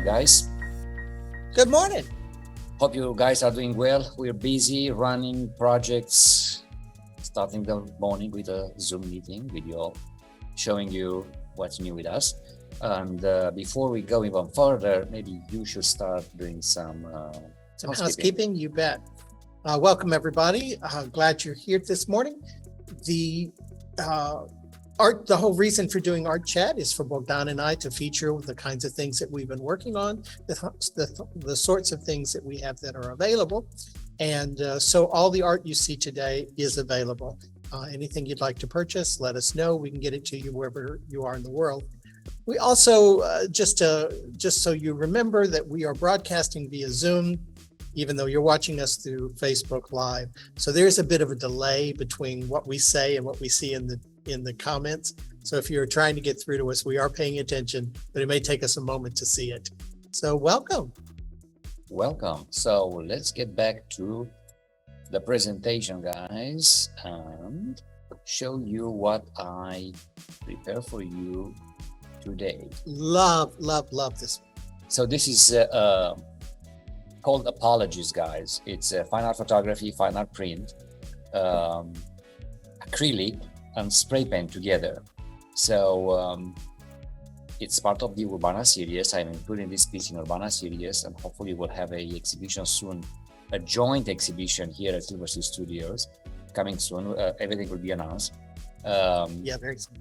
guys. Good morning. Hope you guys are doing well. We're busy running projects, starting the morning with a Zoom meeting with you all, showing you what's new with us. And before we go even further, maybe you should start doing some housekeeping. You bet. Welcome, everybody. Glad you're here this morning. The whole reason for doing Art Chat is for Bogdan and I to feature the kinds of things that we've been working on, the sorts of things that we have that are available. And so all the art you see today is available. Anything you'd like to purchase, let us know. We can get it to you wherever you are in the world. We also, just so you remember, that we are broadcasting via Zoom, even though you're watching us through Facebook Live. So there's a bit of a delay between what we say and what we see in the comments. So if you're trying to get through to us, we are paying attention, but it may take us a moment to see it. So welcome. Welcome. So let's get back to the presentation, guys, and show you what I prepare for you today. Love this. So this is called Apologies, guys. It's fine art photography, fine art print, acrylic, and spray paint together. So it's part of the Urbana series. I'm including this piece in Urbana series, and hopefully we'll have a exhibition soon, a joint exhibition here at Silver Sea Studios coming soon. Everything will be announced. Yeah, very soon.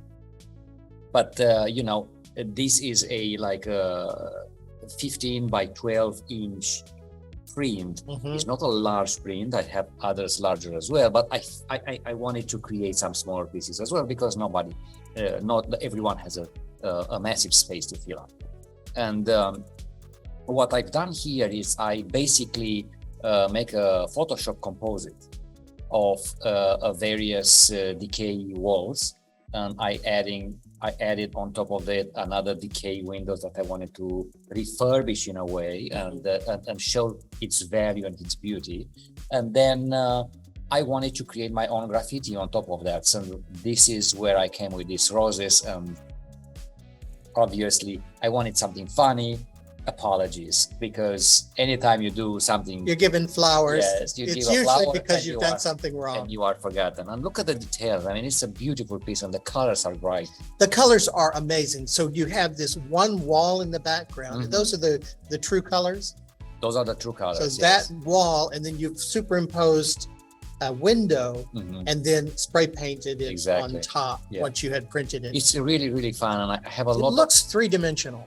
But this is a 15 by 12 inch print. It's not a large print. I have others larger as well, but I wanted to create some smaller pieces as well, because not everyone has a massive space to fill up. And what I've done here is I basically make a Photoshop composite of various decay walls, and I added on top of it another decay windows that I wanted to refurbish in a way and show its value and its beauty. And then I wanted to create my own graffiti on top of that. So this is where I came with these roses, and obviously I wanted something funny. Apologies, because anytime you do something, you're given flowers. Yes, it's usually because you've done something wrong and you are forgotten. And look at the details. I mean, it's a beautiful piece, and the colors are bright. The colors are amazing. So you have this one wall in the background. And those are the true colors. Those are the true colors. So that wall, and then you've superimposed a window and then spray painted it on top once you had printed it. It's really, really fun, and I have a lot. It looks three-dimensional.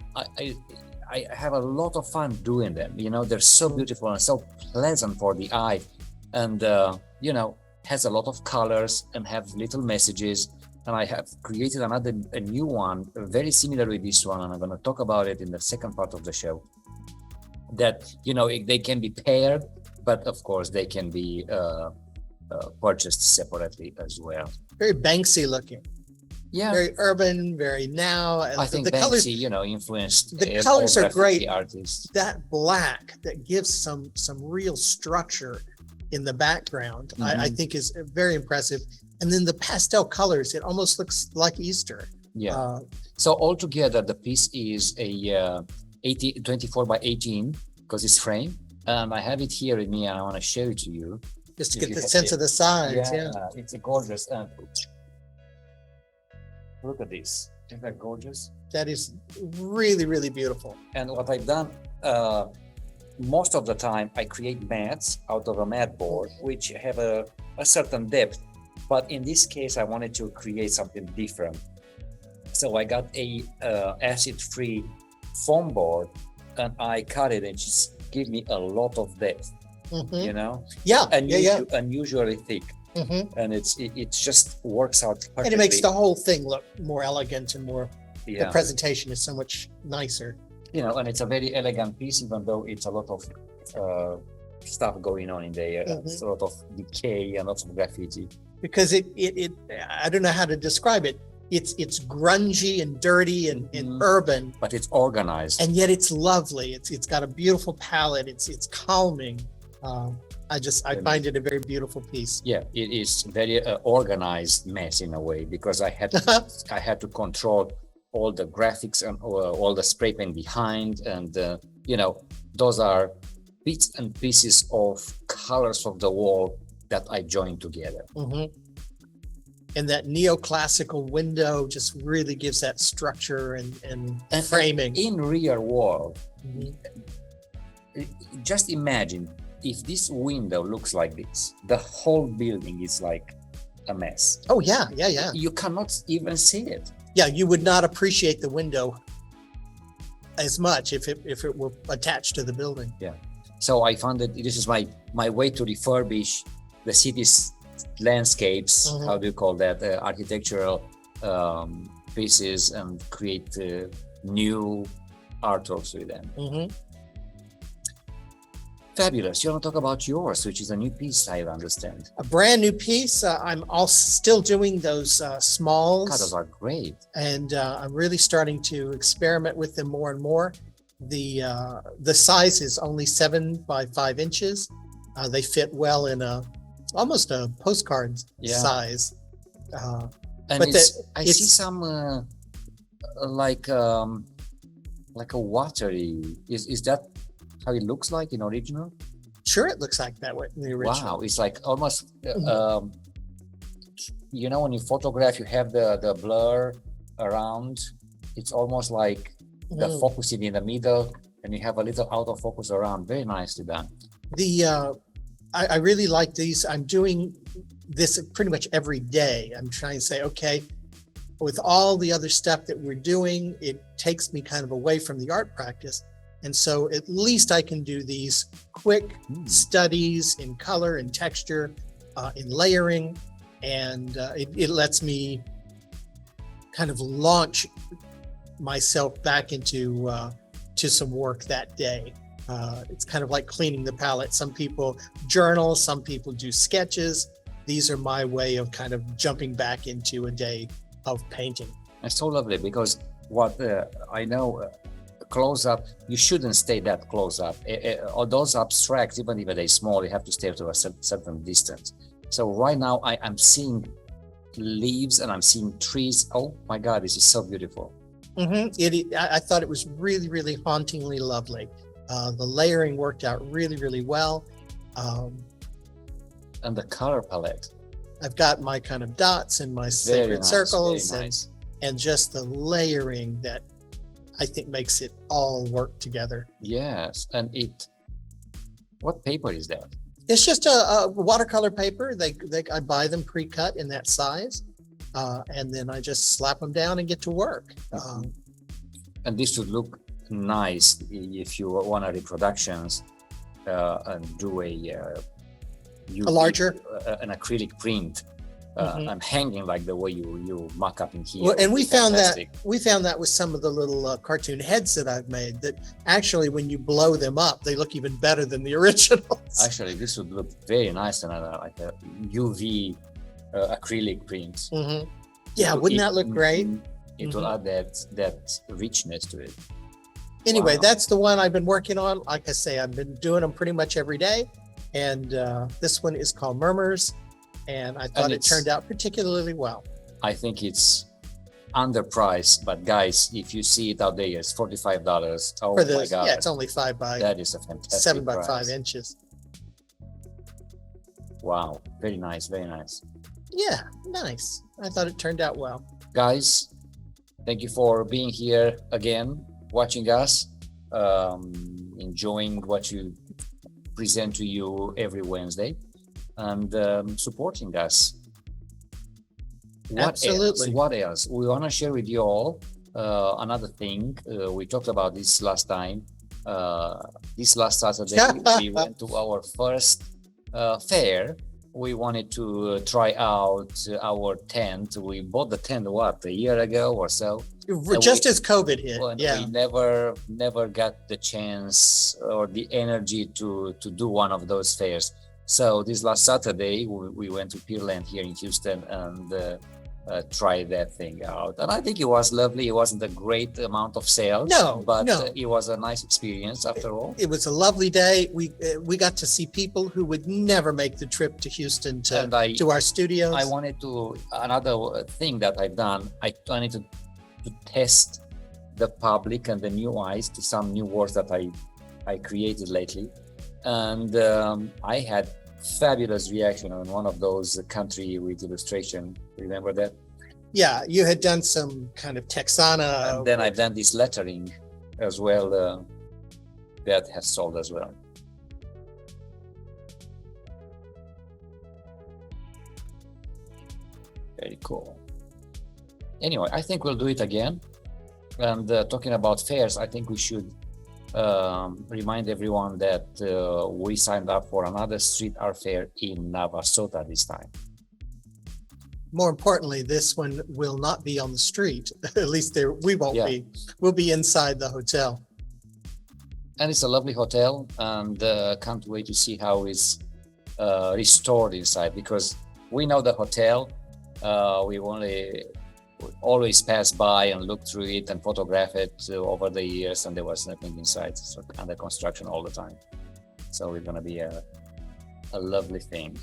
I have a lot of fun doing them. They're so beautiful and so pleasant for the eye, and has a lot of colors and have little messages. And I have created a new one, very similar with this one, and I'm going to talk about it in the second part of the show. That they can be paired, but of course they can be purchased separately as well. Very Banksy looking. Yeah, very urban, very now. I think the colors, influenced. The colors are great. Artists. That black that gives some real structure in the background, I think is very impressive. And then the pastel colors, it almost looks like Easter. Yeah. So altogether, the piece is a 24 by 18 because it's framed, and I have it here with me, and I want to show it to you just to get the sense of the size. Yeah, it's a gorgeous. Look at this. Isn't that gorgeous? That is really, really beautiful. And what I've done, most of the time, I create mats out of a mat board, which have a certain depth. But in this case, I wanted to create something different. So I got a acid-free foam board, and I cut it, and just give me a lot of depth. Yeah. Unusually thick. And it just works out perfectly. And it makes the whole thing look more elegant and more. The presentation is so much nicer. And it's a very elegant piece, even though it's a lot of stuff going on in there. It's a lot of decay and lots of graffiti. Because it I don't know how to describe it. It's grungy and dirty and urban, but it's organized, and yet it's lovely. It's got a beautiful palette. It's calming. I find it a very beautiful piece. Yeah, it is very organized mess in a way, because I had to control all the graphics and all the spray paint behind, and those are bits and pieces of colors of the wall that I joined together. And that neoclassical window just really gives that structure and framing. In real world, just imagine if this window looks like this, the whole building is like a mess. Oh yeah. You cannot even see it. Yeah, you would not appreciate the window as much if it were attached to the building. Yeah. So I found that this is my way to refurbish the city's landscapes. How do you call that? Architectural pieces, and create new artworks with them. Fabulous. You want to talk about yours, which is a new piece, I understand. A brand new piece. I'm still doing those smalls. God, those are great. And I'm really starting to experiment with them more and more. The size is only 7 by 5 inches. They fit well in almost a postcard size. And but I see some like a watery. Is that how it looks like in original? Sure, it looks like that way in the original. Wow, it's like almost when you photograph, you have the blur around. It's almost like the focusing in the middle, and you have a little out of focus around. Very nicely done. I really like these. I'm doing this pretty much every day. I'm trying to say, okay, with all the other stuff that we're doing, it takes me kind of away from the art practice. And so at least I can do these quick studies in color and texture, in layering, and it lets me kind of launch myself back into to some work that day. It's kind of like cleaning the palette. Some people journal, some people do sketches. These are my way of kind of jumping back into a day of painting. It's so lovely, because what I know, close up, you shouldn't stay that close up. Or those abstracts, even if they're small, you have to stay to a certain distance. So right now I'm seeing leaves and I'm seeing trees. Oh my God, this is so beautiful. I thought it was really, really hauntingly lovely. The layering worked out really, really well. And the color palette. I've got my kind of dots and my sacred circles, and just the layering that I think makes it all work together. Yes, and what paper is that? It's just a watercolor paper. I buy them pre-cut in that size, and then I just slap them down and get to work. And this would look nice if you want a reproductions and do a larger an acrylic print. I'm hanging like the way you mock up in here. Well, and we found that with some of the little cartoon heads that I've made, that actually when you blow them up, they look even better than the originals. Actually, this would look very nice on like a UV acrylic print. Yeah, wouldn't that look great? It will add that richness to it. Anyway, that's the one I've been working on. Like I say, I've been doing them pretty much every day. And this one is called Murmurs. And I thought it turned out particularly well. I think it's underpriced, but guys, if you see it out there, it's $45. Oh my God. Yeah, it's only 5 by that is a fantastic 7 by price. 5 inches. Wow, very nice, very nice. Yeah, nice. I thought it turned out well. Guys, thank you for being here again, watching us, enjoying what you present to you every Wednesday, and supporting us. Absolutely. What else? We want to share with you all another thing. We talked about this last time. This last Saturday, we went to our first fair. We wanted to try out our tent. We bought the tent, a year ago or so? Just as COVID hit, We never got the chance or the energy to do one of those fairs. So this last Saturday, we went to Pearland here in Houston and tried that thing out. And I think it was lovely. It wasn't a great amount of sales, but it was a nice experience after all. It was a lovely day. We got to see people who would never make the trip to Houston to our studios. I wanted to, another thing that I've done, I wanted to to test the public and the new eyes to some new words that I created lately. And I had fabulous reaction on one of those country with illustration. Remember that? Yeah, you had done some kind of Texana. And then I've done this lettering as well that has sold as well. Very cool. Anyway, I think we'll do it again. And talking about fairs, I think we should remind everyone that we signed up for another street art fair in Navasota this time. More importantly, this one will not be on the street. At least we won't Yeah. be. We'll be inside the hotel. And it's a lovely hotel, and can't wait to see how it's restored inside, because we know the hotel. We always pass by and look through it and photograph it over the years, and there was nothing inside. It's under construction all the time. So it's gonna be a lovely thing.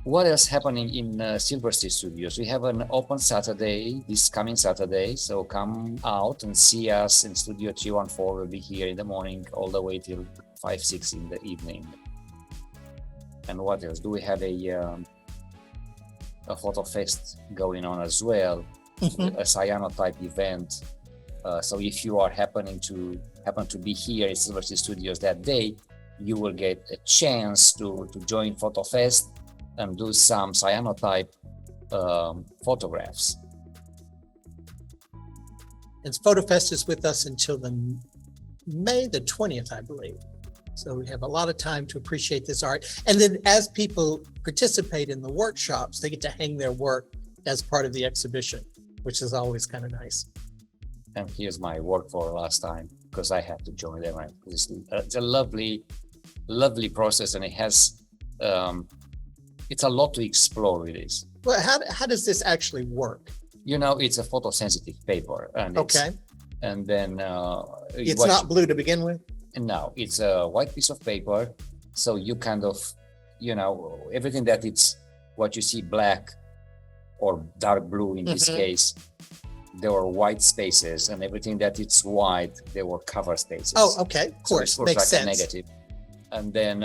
What else happening in Silver State Studios? We have an open Saturday, this coming Saturday. So come out and see us in Studio 314. We'll be here in the morning all the way till 5, 6 in the evening. And what else? Do we have a photo fest going on as well? A cyano type event. So if you are happen to be here in Silver State Studios that day, you will get a chance to join Photo Fest and do some cyanotype photographs. And PhotoFest is with us until May the 20th, I believe. So we have a lot of time to appreciate this art. And then as people participate in the workshops, they get to hang their work as part of the exhibition, which is always kind of nice. And here's my work for last time, because I had to join them. It's a lovely process, and it has it's a lot to explore with this. Well, how does this actually work? You know, it's a photosensitive paper, and and then it's not blue to begin with. No, it's a white piece of paper. So you kind of, everything that it's what you see black or dark blue in this case, there were white spaces, and everything that it's white, there were cover spaces. Oh, okay, of course, so it makes like sense. A negative, and then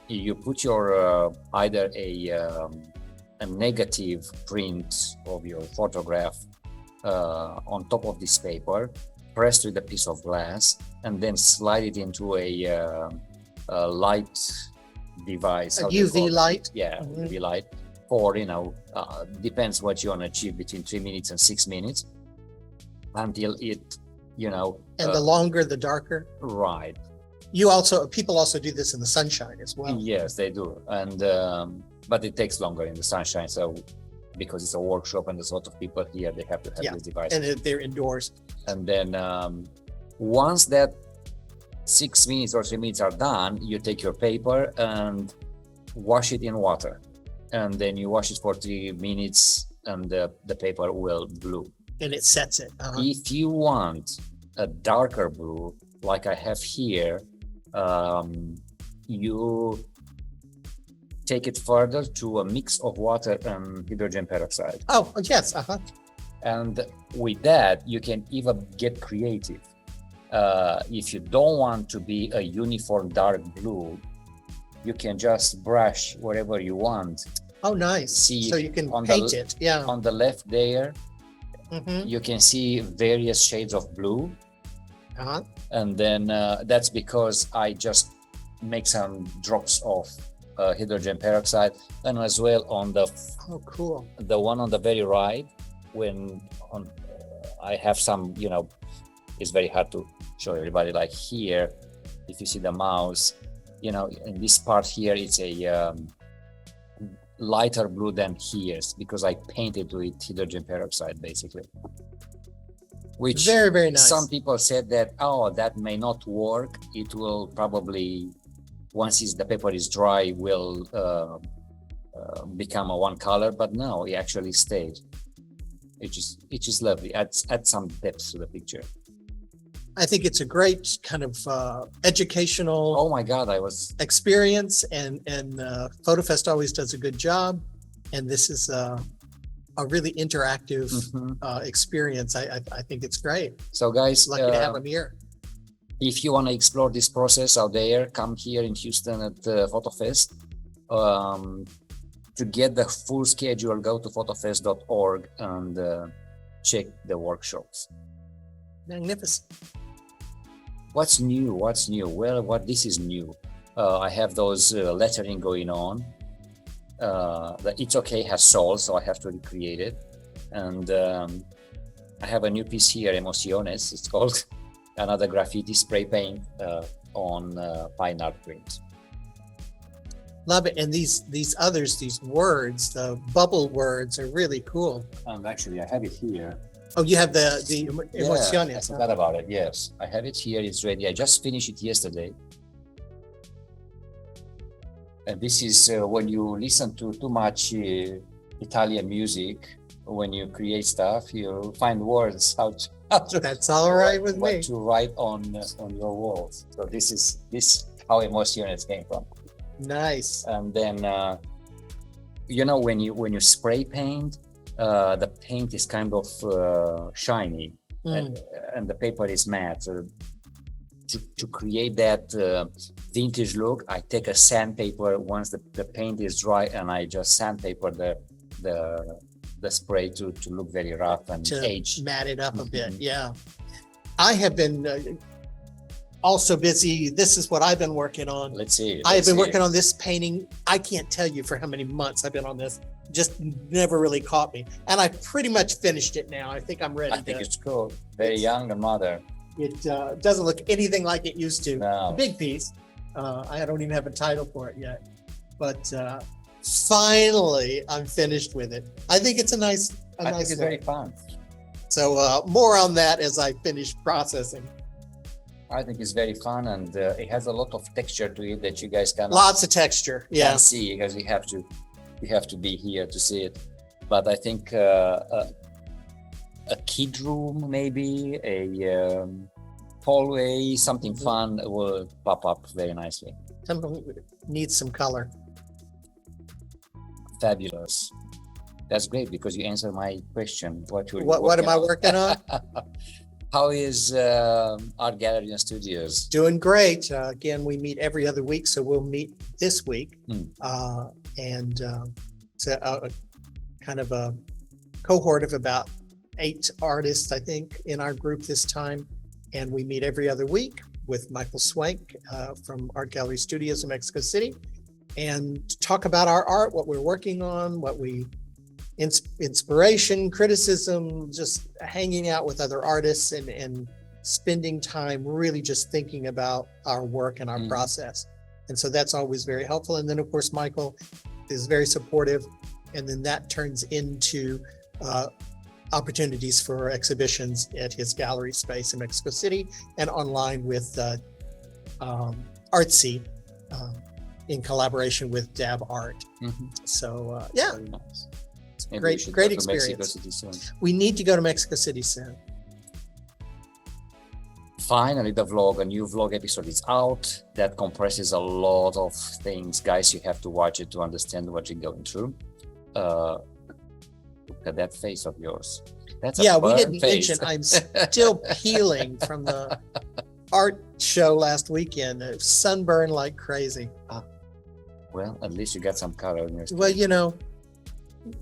you put your either a negative print of your photograph on top of this paper, pressed with a piece of glass, and then slide it into a light device. A UV light? Yeah, UV light. Or, depends what you want to achieve, between 3 minutes and 6 minutes, until it, And the longer, the darker? Right. People also do this in the sunshine as well. Yes, they do. And, but it takes longer in the sunshine. So, because it's a workshop and there's a lot of people here, they have to have this device. And they're indoors. And then once that 6 minutes or 3 minutes are done, you take your paper and wash it in water. And then you wash it for 3 minutes, and the paper will blue. And it sets it. If you want a darker blue, like I have here, you take it further to a mix of water and hydrogen peroxide. Oh, yes. And with that, you can even get creative. If you don't want to be a uniform dark blue, you can just brush wherever you want. Oh, nice. So you can paint it. Yeah. On the left there, you can see various shades of blue. And then that's because I just make some drops of hydrogen peroxide, and as well on the the one on the very right, I have some, it's very hard to show everybody, like here, if you see the mouse, in this part here, it's a lighter blue than here, because I painted with hydrogen peroxide, basically. Which very, very nice. Some people said that, that may not work. It will probably, once the paper is dry, will become a one color, but no, it actually stayed. It is lovely. Add some depth to the picture. I think it's a great kind of educational. Oh my God, experience, and PhotoFest always does a good job, and this is a really interactive Mhm. experience. I think it's great. So guys, Lucky to have them here. if you want to explore this process out there, come here in Houston at PhotoFest. To get the full schedule, go to photofest.org and check the workshops. Magnificent. What's new? What's new? Well, this is new. I have those lettering going on. The It's Okay has soul, so I have to recreate it. And I have a new piece here, Emociones, it's called. Another graffiti spray paint on fine art print. Love it. And these others, these words, the bubble words are really cool. Actually, I have it here. Oh, you have the Yeah, I Emociones. forgot about it. Yes, I have it here. It's ready. I just finished it yesterday. And this is when you listen to too much Italian music, when you create stuff, you find words how to That's all right with what me. to write on your walls. So this is how Emociones came from. Nice. And then when you spray paint, the paint is kind of shiny, and the paper is matte. To create that vintage look, I take a sandpaper once the paint is dry, and I just sandpaper the spray to look very rough and aged. Mat it up a bit. Yeah. I have been also busy. This is what I've been working on. Let's see. I have been working on this painting. I can't tell you for how many months I've been on this. Just never really caught me. And I pretty much finished it now. I think I'm ready. I think it's cool. Very young, the mother. It doesn't look anything like it used to. No. A big piece. I don't even have a title for it yet. But finally, I'm finished with it. I think it's a nice I think it's very fun. So more on that as I finish processing. I think it's very fun, and it has a lot of texture to it that you guys can Lots of texture. Yeah. can't see, because you have to be here to see it. But I think a kid room, maybe a hallway, something fun will pop up very nicely. Something needs some color. Fabulous. That's great, because you answered my question. What am I working on? How is Art Gallery and Studios? Doing great. Again, we meet every other week, so we'll meet this week. And it's a kind of a cohort of about 8 artists, I think, in our group this time. And we meet every other week with Michael Swank from Art Gallery Studios in Mexico City, and talk about our art, what we're working on, what we inspiration, criticism, just hanging out with other artists and spending time really just thinking about our work and our process. And so that's always very helpful. And then of course, Michael is very supportive. And then that turns into opportunities for exhibitions at his gallery space in Mexico City and online with Artsy in collaboration with Dab Art. So yeah. Very nice. Great experience. We need to go to Mexico City soon. Finally, a new vlog episode is out. That compresses a lot of things. Guys, you have to watch it to understand what you're going through. Look at that face of yours. That's we burnt didn't face. mention I'm still peeling from the art show last weekend. Sunburned like crazy. Well, at least you got some color in your skin. Well,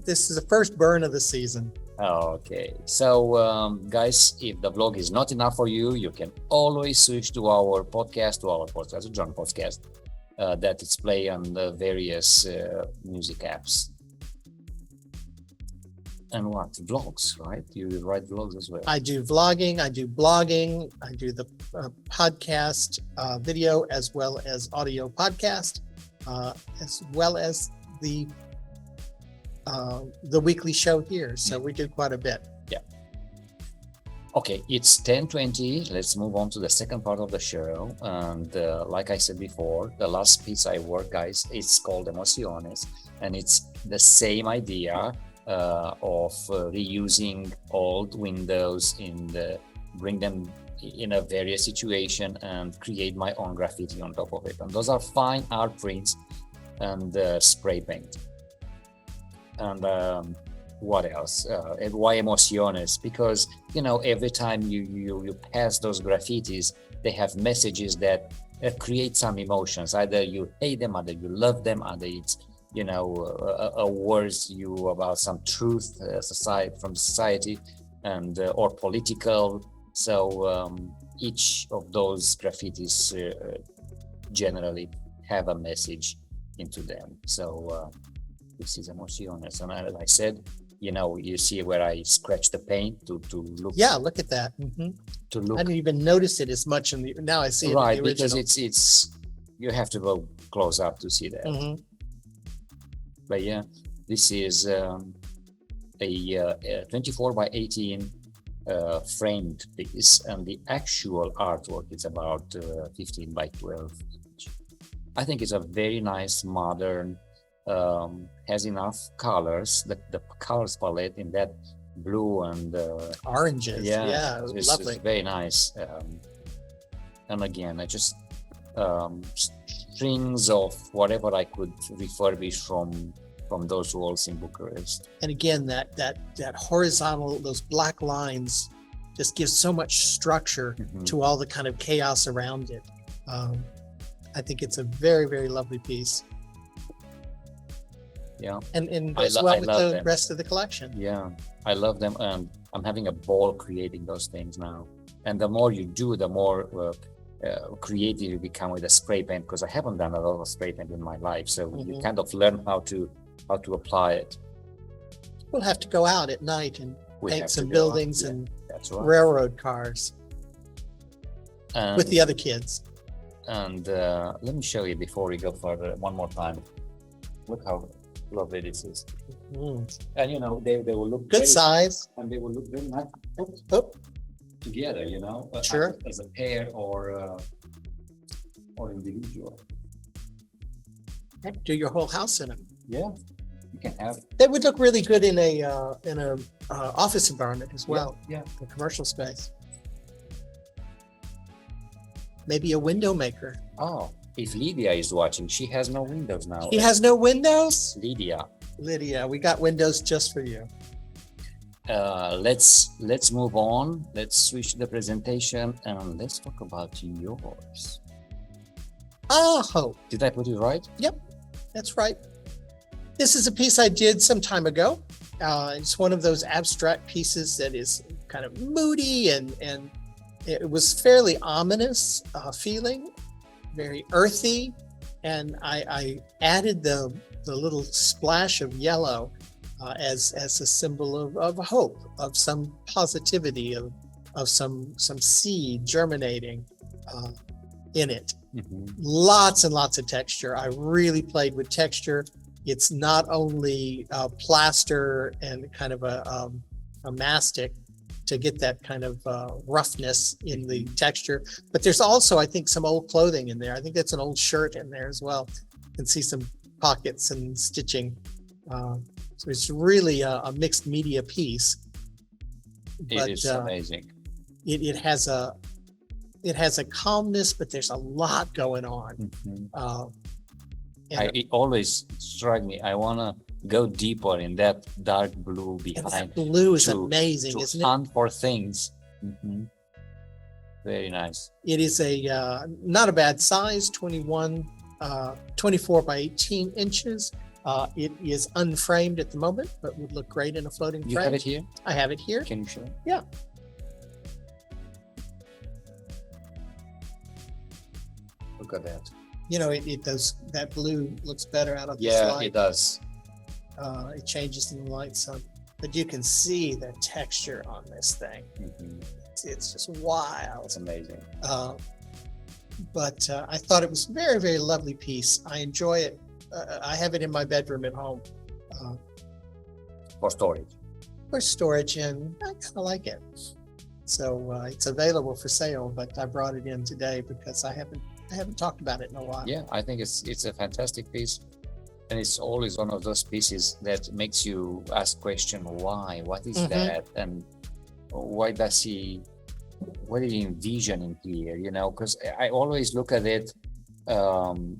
this is the first burn of the season. Okay, so guys, if the vlog is not enough for you, you can always switch to our podcast, the John podcast, that is play on the various music apps. And what? Vlogs, right? You write vlogs as well. I do vlogging, I do blogging, I do the podcast video as well as audio podcast, as well as the weekly show here. So we do quite a bit. Yeah. Okay, it's 10:20. Let's move on to the second part of the show. And like I said before, the last piece I work, guys, it's called Emociones, and it's the same idea of reusing old windows bring them in a various situation and create my own graffiti on top of it. And those are fine art prints and spray paint. And what else? Why emociones? Because every time you pass those graffitis, they have messages that create some emotions. Either you hate them, either you love them, either it's words you about some truth from society and or political. So each of those graffitis generally have a message into them. So this is emociones, and as I said, you see where I scratch the paint to look. Yeah, look at that. To look. I didn't even notice it as much now I see it Right, in the because original. it's you have to go close up to see that. But yeah, this is a 24 by 18 framed piece, and the actual artwork is about 15 by 12 inch. I think it's a very nice, modern, has enough colors, the colors palette in that blue and Oranges. Yeah, it's lovely. very nice. And again, I just strings of whatever I could refurbish from those walls in Bucharest. And again, that horizontal, those black lines just gives so much structure to all the kind of chaos around it. I think it's a very, very lovely piece. Yeah. And as well with the rest of the collection. Yeah, I love them, and I'm having a ball creating those things now. And the more you do, the more creative you become with the spray paint, because I haven't done a lot of spray paint in my life. So you kind of learn how to apply it. We'll have to go out at night and paint some buildings and railroad cars with the other kids. And let me show you before we go further one more time. Look how lovely this is. And they will look good size, and they will look very nice together. Sure, as a pair or individual. Do your whole house in them. Yeah, you can have. They would look really good in a office environment as well. Yeah, a commercial space. Maybe a window maker. Oh, if Lydia is watching, she has no windows now. She has no windows? Lydia, we got windows just for you. Let's move on. Let's switch the presentation and let's talk about yours. Oh, did I put it right? Yep, that's right. This is a piece I did some time ago. It's one of those abstract pieces that is kind of moody and it was fairly ominous feeling, very earthy, and I added the little splash of yellow as a symbol of hope, of some positivity, of some seed germinating in it. Lots and lots of texture. I really played with texture. It's not only plaster and kind of a mastic to get that kind of roughness in the texture, but there's also, I think, some old clothing in there. I think that's an old shirt in there as well. You can see some pockets and stitching. So it's really a mixed media piece. It is amazing. It has a calmness, but there's a lot going on. It always struck me. I want to go deeper in that dark blue behind. That blue is amazing, isn't it? Hunt for things. Very nice. It is a not a bad size, 24 by 18 inches. It is unframed at the moment, but would look great in a floating frame. You have it here? I have it here. Can you show? Yeah. Look at that. It does. That blue looks better out of this light. Yeah, it does. It changes in the light, so but you can see the texture on this thing. It's just wild. It's amazing. But I thought it was a very, very lovely piece. I enjoy it. I have it in my bedroom at home. For storage. For storage, and I kind of like it. So it's available for sale, but I brought it in today because I haven't talked about it in a while. Yeah, I think it's a fantastic piece. And it's always one of those pieces that makes you ask question, why? What is that? And what did he envision in here? Because I always look at it on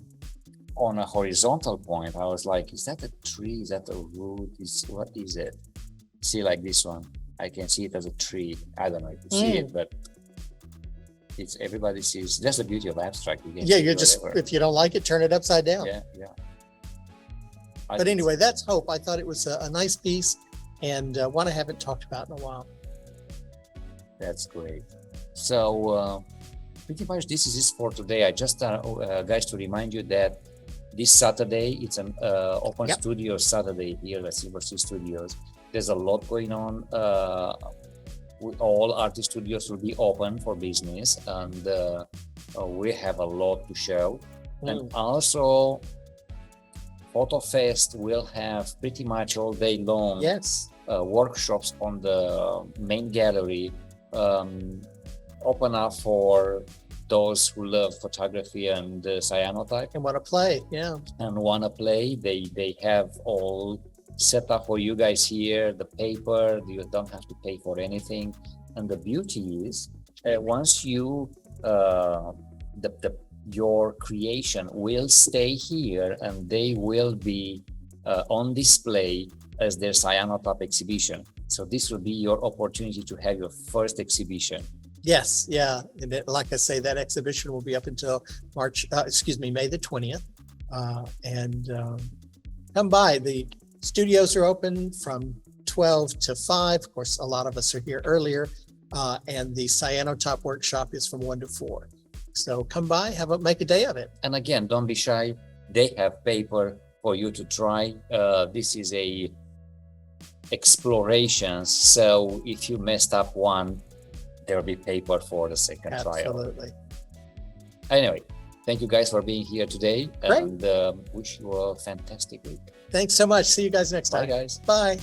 a horizontal point. I was like, is that a tree? Is that a root? What is it? See, like this one, I can see it as a tree. I don't know if you see it, but it's everybody sees. That's the beauty of abstract. You can Yeah, see you're just, whatever. if you don't like it, turn it upside down. Yeah, yeah. I But think anyway, that's Hope. I thought it was a nice piece and one I haven't talked about in a while. that's great. So pretty much this is it for today. I just guys, to remind you that this Saturday it's an open studio Saturday here at Silver Sea Studios. There's a lot going on. All artist studios will be open for business, and we have a lot to show. And also, Photo Fest will have pretty much all day long workshops on the main gallery, open up for those who love photography and cyanotype And want to play, and want to play. They have all set up for you guys here, the paper. You don't have to pay for anything. And the beauty is, once you your creation will stay here, and they will be on display as their cyanotype exhibition. So this will be your opportunity to have your first exhibition. Yes, yeah. And like I say, that exhibition will be up until May the 20th. Come by. The studios are open from 12 to 5. Of course, a lot of us are here earlier. And the cyanotype workshop is from 1 to 4. So come by, make a day of it. And again, don't be shy. They have paper for you to try. This is a exploration. So if you messed up one, there will be paper for the second trial. Absolutely. Anyway, thank you guys for being here today. Great. And wish you a fantastic week. Thanks so much. See you guys next time. Bye, guys. Bye.